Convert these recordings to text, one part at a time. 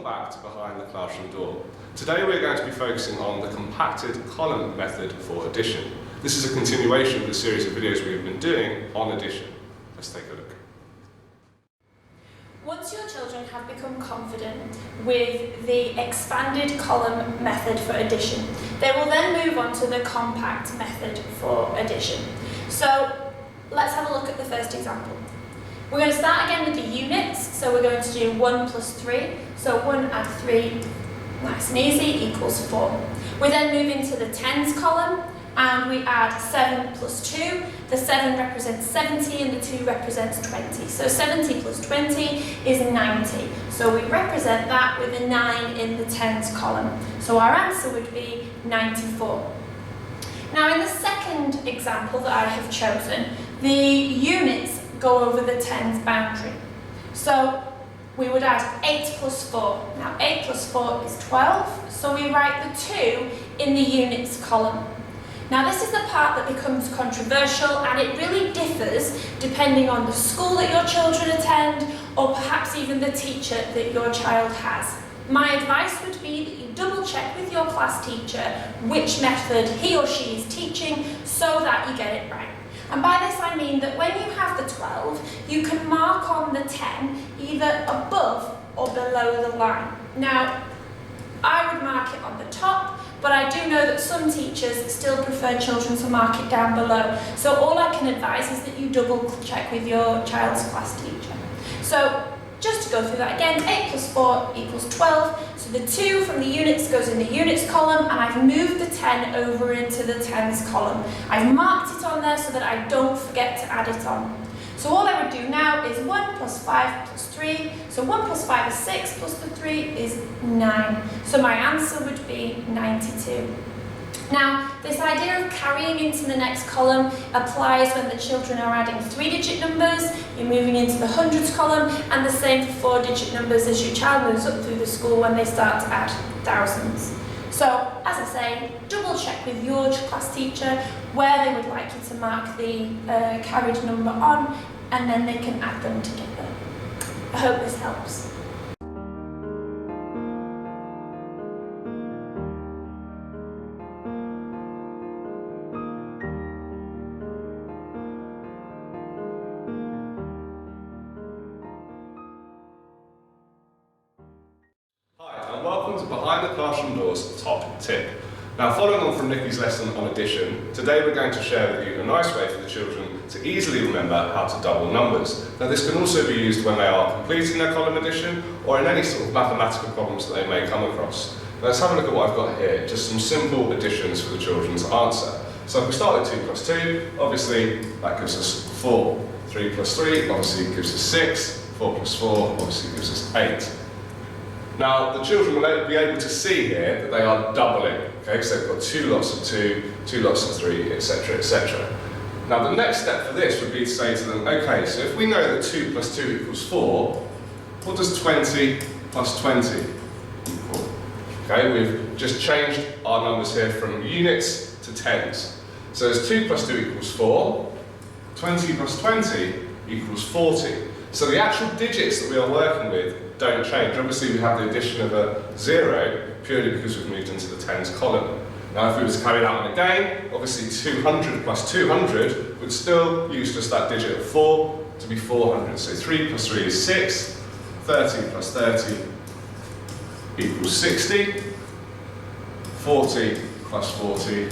back to Behind the Classroom Door. Today we're going to be focusing on the compacted column method for addition. This is a continuation of the series of videos we've been doing on addition. Let's take a look. Once your children have become confident with the expanded column method for addition, they will then move on to the compact method for addition. So let's have a look at the first example. We're going to start again with the units, so we're going to do 1 plus 3, so 1 add 3, nice and easy, equals 4. We then move into the tens column, and we add 7 plus 2, the 7 represents 70 and the 2 represents 20. So 70 plus 20 is 90. So we represent that with a 9 in the tens column. So our answer would be 94. Now in the second example that I have chosen, the units go over the tens boundary. So we would add 8 plus 4. Now 8 plus 4 is 12, so we write the 2 in the units column. Now this is the part that becomes controversial, and it really differs depending on the school that your children attend, or perhaps even the teacher that your child has. My advice would be that you double check with your class teacher which method he or she is teaching so that you get it right. And by this I mean that when you have the 12, you can mark on the 10 either above or below the line. Now, I would mark it on the top, but I do know that some teachers still prefer children to mark it down below. So all I can advise is that you double check with your child's class teacher. So just to go through that again, 8 plus 4 equals 12. So the 2 from the units goes in the units column, and I've moved the 10 over into the tens column. I've marked it on there so that I don't forget to add it on. So all I would do now is 1 plus 5 plus 3. So 1 plus 5 is 6, plus the 3 is 9. So my answer would be 92. Now, this idea of carrying into the next column applies when the children are adding 3-digit numbers, you're moving into the hundreds column, and the same for 4-digit numbers as your child moves up through the school when they start to add thousands. So, as I say, double check with your class teacher where they would like you to mark the carried number on, and then they can add them together. I hope this helps. Welcome to Behind the Classroom Door's top tip. Now, following on from Nikki's lesson on addition, today we're going to share with you a nice way for the children to easily remember how to double numbers. Now, this can also be used when they are completing their column addition or in any sort of mathematical problems that they may come across. Now, let's have a look at what I've got here, just some simple additions for the children to answer. So if we start with 2 plus 2, obviously that gives us 4. 3 plus 3 obviously gives us 6. 4 plus 4 obviously gives us 8. Now, the children will be able to see here that they are doubling, okay? So they've got 2 lots of 2, 2 lots of 3, etc., etc. Now, the next step for this would be to say to them, okay, so if we know that 2 plus 2 equals 4, what does 20 plus 20 equal? Okay, we've just changed our numbers here from units to tens. So as 2 plus 2 equals 4, 20 plus 20 equals 40. So the actual digits that we are working with don't change. Obviously we have the addition of a 0 purely because we've moved into the tens column. Now if we were to carry that on again, obviously 200 plus 200 would still use just that digit of 4 to be 400. So 3 plus 3 is 6, 30 plus 30 equals 60, 40 plus 40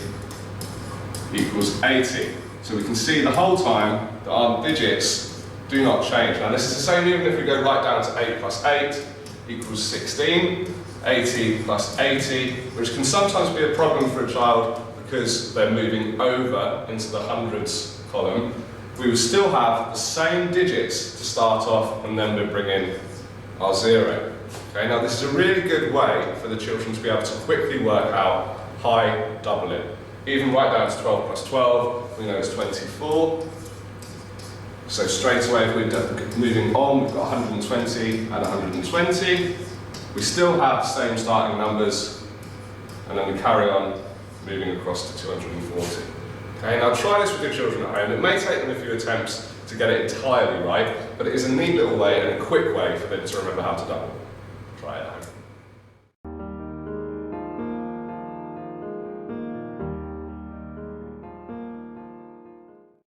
equals 80. So we can see the whole time that our digits do not change. Now this is the same even if we go right down to 8 plus 8 equals 16, 80 plus 80, which can sometimes be a problem for a child because they're moving over into the hundreds column. We would still have the same digits to start off, and then we bring in our 0. Okay, now this is a really good way for the children to be able to quickly work out high doubling. Even right down to 12 plus 12, we know it's 24. So straight away, if we're moving on, we've got 120 and 120. We still have the same starting numbers, and then we carry on moving across to 240. Okay, now try this with your children at home. It may take them a few attempts to get it entirely right, but it is a neat little way and a quick way for them to remember how to double.